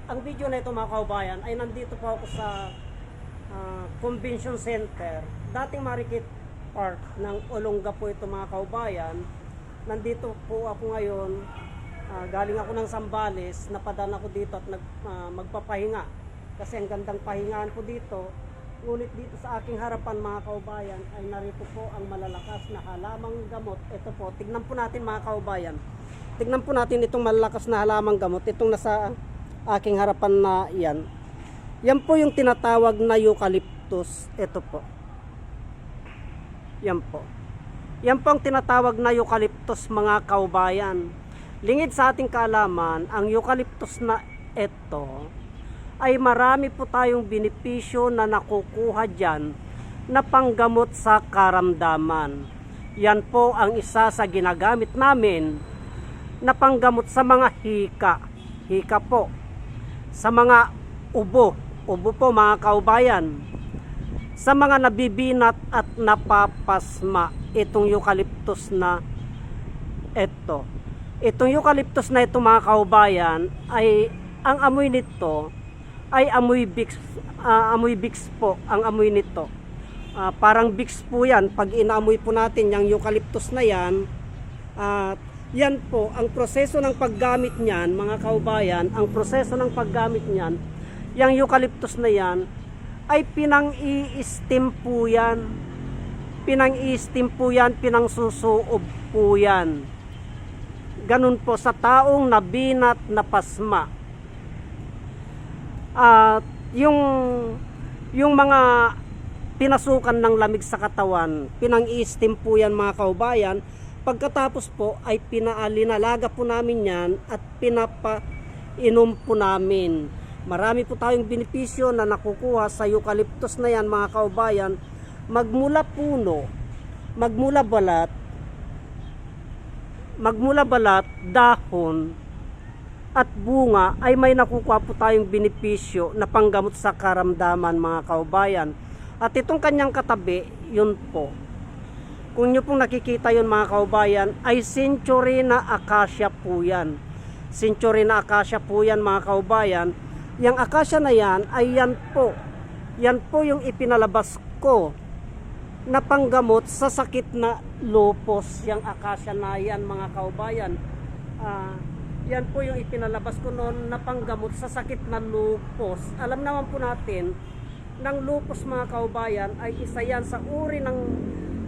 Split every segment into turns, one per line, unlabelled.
Ang video na ito mga kaubayan ay nandito po ako sa Convention Center, dating Marikit Park ng Olonga po ito mga kaubayan. Nandito po ako ngayon, galing ako ng Zambales, napadaan ako dito at magpapahinga kasi ang gandang pahingaan po dito. Ngunit dito sa aking harapan mga kaubayan ay narito po ang malalakas na halamang gamot. Ito po, tignan po natin mga kaubayan. Tignan po natin itong malalakas na halamang gamot, itong nasa aking harapan na yan. Yan po yung tinatawag na eucalyptus. Ito po. Yan po. Yan po ang tinatawag na eucalyptus mga kaubayan. Lingid sa ating kaalaman, ang eucalyptus na ito ay marami po tayong benepisyo na nakukuha dyan na panggamot sa karamdaman. Yan po ang isa sa ginagamit namin na panggamot sa mga hika. Hika po. Sa mga ubo. Ubo po mga kaubayan. Sa mga nabibinat at napapasma. Itong eucalyptus na ito. Itong eucalyptus na ito mga kaubayan ay ang amoy nito ay amoy Vicks po ang amoy nito. Parang Vicks po yan pag inaamoy po natin yung eucalyptus na yan. Yan po ang proseso ng paggamit niyan mga kaubayan. Ang proseso ng paggamit niyan, yung eucalyptus na yan ay pinang-i-steam po yan. Pinang-i-steam po yan, pinang-susuob po yan. Ganun po sa taong nabinat na pasma. Yung mga pinasukan ng lamig sa katawan, pinang-i-steam po yan mga kaubayan. Pagkatapos po ay pinaalinalaga po namin yan at pinapainom po namin. Marami po tayong benepisyo na nakukuha sa eucalyptus na yan mga kaubayan. Magmula puno, magmula balat, dahon, at bunga ay may nakukuha po tayong benepisyo na panggamot sa karamdaman mga kaubayan. At itong kanyang katabi, yun po. Kung nyo pong nakikita yun mga kaubayan, ay Century na acacia po yan. Century na acacia po yan mga kaubayan. Yung acacia na yan ay yan po. Yan po yung ipinalabas ko na panggamot sa sakit na lupus. Yung acacia na yan mga kaubayan. Yan po yung ipinalabas ko noon na panggamot sa sakit na lupus. Alam naman po natin, ng lupus mga kaubayan ay isa yan sa uri ng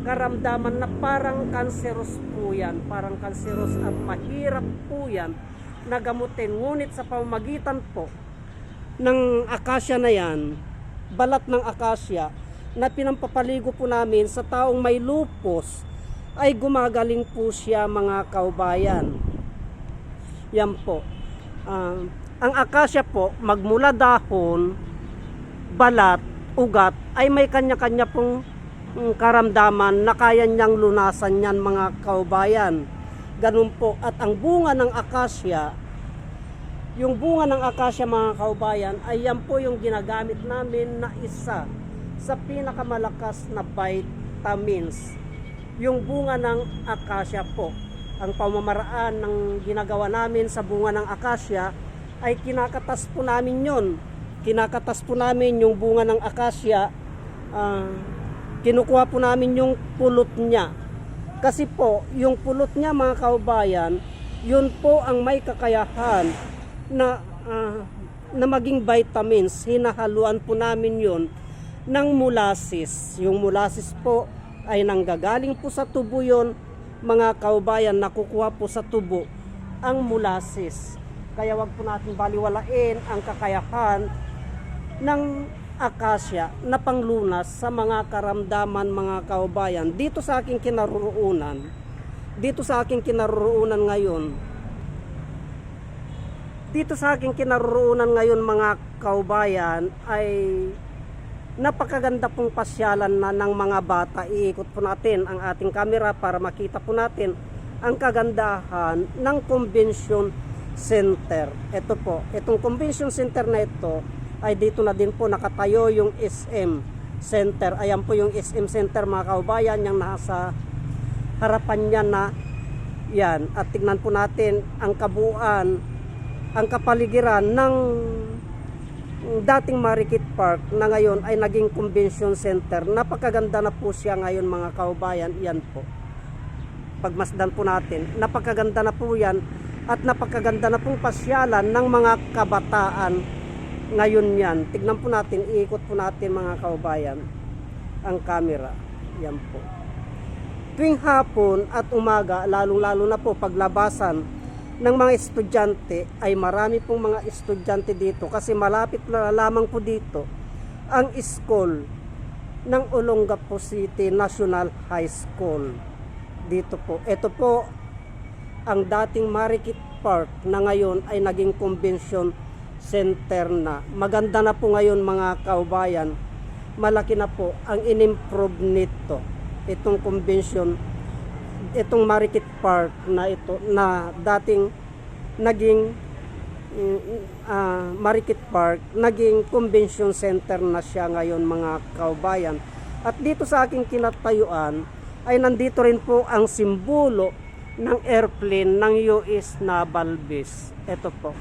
karamdaman na parang cancerous po yan. Parang cancerous at mahirap po yan na gamutin. Ngunit sa pamamagitan po ng acacia na yan, balat ng acacia na pinampapaligo po namin sa taong may lupus, ay gumagaling po siya mga kaubayan. Yan po. Ang acacia po, magmula dahon, balat, ugat, ay may kanya-kanya pong karamdaman na kaya niyang lunasan yan mga kaubayan. Ganun po. At ang bunga ng acacia, yung bunga ng acacia mga kaubayan, ay yan po yung ginagamit namin na isa sa pinakamalakas na vitamins. Yung bunga ng acacia po. Ang pamamaraan ng ginagawa namin sa bunga ng acacia ay kinakatas po namin yon. Kinakatas po namin yung bunga ng acacia. Kinukuha po namin yung pulot niya. Kasi po, yung pulot niya mga kaubayan, yun po ang may kakayahan na maging vitamins. Hinahaluan po namin yun ng molasses. Yung molasses po ay nanggagaling po sa tubo yun mga kaubayan, nakukuha po sa tubo ang molasses. Kaya wag po natin baliwalain ang kakayahan ng acacia na panglunas sa mga karamdaman mga kaubayan. Dito sa aking kinaroroonan ngayon mga kaubayan ay napakaganda pong pasyalan na ng mga bata. Iikot po natin ang ating camera para makita po natin ang kagandahan ng Convention Center. Ito po, itong Convention Center na ito ay dito na din po nakatayo yung SM Center. Ayan po yung SM Center mga kaubayan, yung nasa harapan niya na yan. At tignan po natin ang kabuuan, ang kapaligiran ng dating Marikit Park na ngayon ay naging convention center. Napakaganda na po siya ngayon mga kaubayan. Yan po. Pagmasdan po natin, napakaganda na po yan at napakaganda na pong pasyalan ng mga kabataan ngayon yan. Tignan po natin, iikot po natin mga kaubayan ang camera. Yan po. Tuwing hapon at umaga, lalong-lalo na po paglabasan ng mga estudyante, ay marami pong mga estudyante dito kasi malapit na lamang po dito ang school ng Olongapo City National High School. Dito po, ito po ang dating Marikit Park na ngayon ay naging convention center na. Maganda na po ngayon mga kaubayan, malaki na po ang in-improve nito, itong convention, itong Marikit Park na ito na dating naging Marikit Park, naging convention center na siya ngayon mga kaubayan. At dito sa aking kinatayuan ay nandito rin po ang simbolo ng airplane ng US Naval Base. Ito po.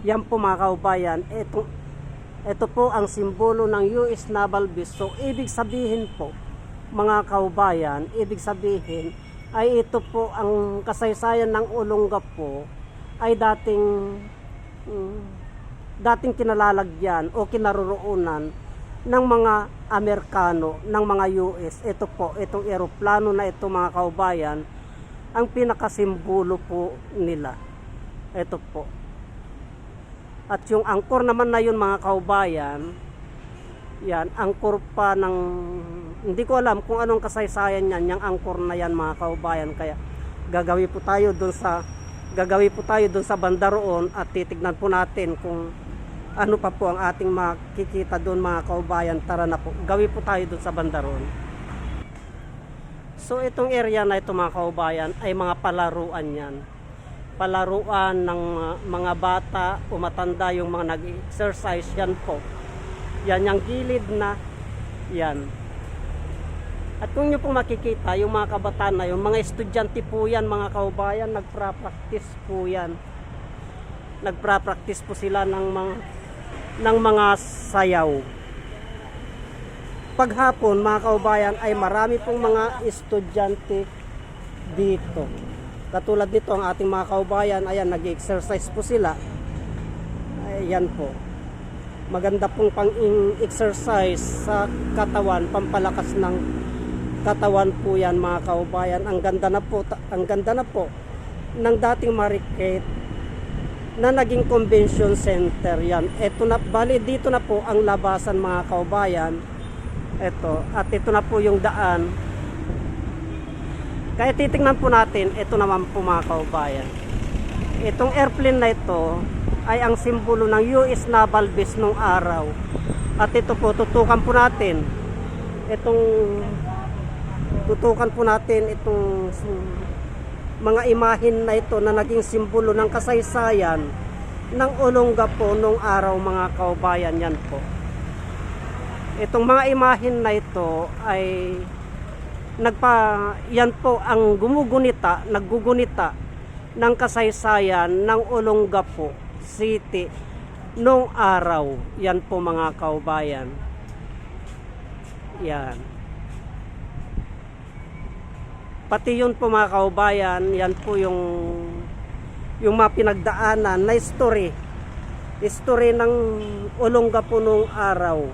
Yan po mga kaubayan, ito po ang simbolo ng US Naval Base. So ibig sabihin po mga kaubayan, ibig sabihin ay ito po ang kasaysayan ng Olongapo ay dating kinalalagyan o kinaroroonan ng mga Amerikano, ng mga US. Ito po, itong eroplano na ito mga kaubayan, ang pinakasimbolo po nila. Ito po. At yung angkor naman na yun mga kaubayan, yan, angkor pa ng, hindi ko alam kung anong kasaysayan yan, yung angkor na yan mga kaubayan. Kaya gagawi po tayo dun sa banda roon at titignan po natin kung ano pa po ang ating makikita doon mga kaubayan. Tara na po, gawi po tayo doon sa banda roon. So itong area na ito mga kaubayan ay mga palaruan yan. Palaruan ng mga bata o matanda, yung mga nag-exercise yan po. Yan yung gilid na yan. At kung nyo po makikita, yung mga kabataan na yung mga estudyante po yan mga kaubayan, nagpra-practice po yan. Nagpra-practice po sila ng mga sayaw. Paghapon mga kaubayan ay marami pong mga estudyante dito. Katulad nito ang ating mga kaubayan, ayan, nag-exercise po sila. Ayan po. Maganda pong pang-exercise sa katawan, pampalakas ng katawan po yan mga kaubayan. Ang ganda na po ng dating Marikit na naging convention center yan. Ito na, bali dito na po ang labasan mga kaubayan. Ito, at ito na po yung daan. Kaya titingnan po natin, ito naman po mga kaubayan. Itong airplane na ito ay ang simbolo ng US Naval Base nung araw. At ito po, tutukan po natin itong mga imahin na ito na naging simbolo ng kasaysayan ng Olongapo nung araw mga kaubayan. Yan po. Itong mga imahin na ito ay yan po ang naggugunita ng kasaysayan ng Olongapo City nung araw. Yan po mga kaubayan. Yan. Pati yun po mga kaubayan, yan po yung mga pinagdaanan na history ng Olongapo nung araw.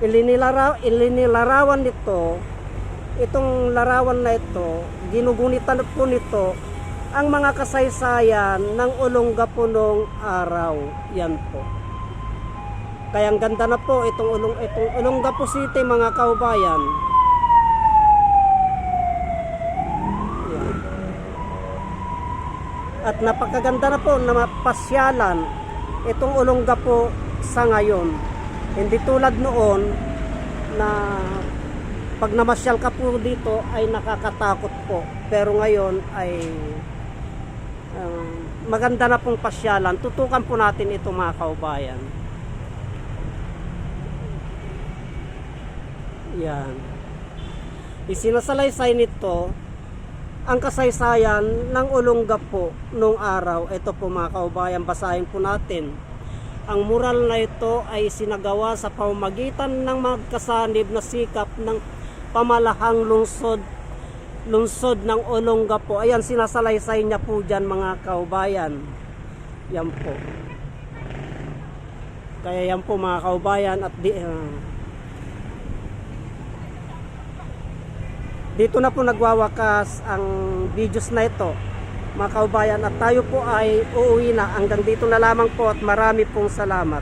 Ilinilarawan nito, itong larawan na ito, ginugunitan po nito ang mga kasaysayan ng Olongapo nung araw. Yan po. Kaya ang ganda na po itong Olongapo City mga kaubayan. Yan. At napakaganda na po na mapasyalan itong Olongapo sa ngayon. Hindi tulad noon na pag namasyal ka po dito ay nakakatakot po. Pero ngayon ay maganda na pong pasyalan. Tutukan po natin ito mga kaubayan. Yan. Isinasalaysay nito ang kasaysayan ng Olongapo nung araw. Ito po mga kaubayan, basahin po natin. Ang mural na ito ay sinagawa sa pamamagitan ng magkasanib na sikap ng pamalahang lungsod ng Olongapo. Ayan, sinasalaysay niya po dyan mga kaubayan. Yan po. Kaya yan po mga kaubayan at dito na po nagwawakas ang videos na ito mga kaubayan, at tayo po ay uuwi na. Hanggang dito na lamang po at marami pong salamat.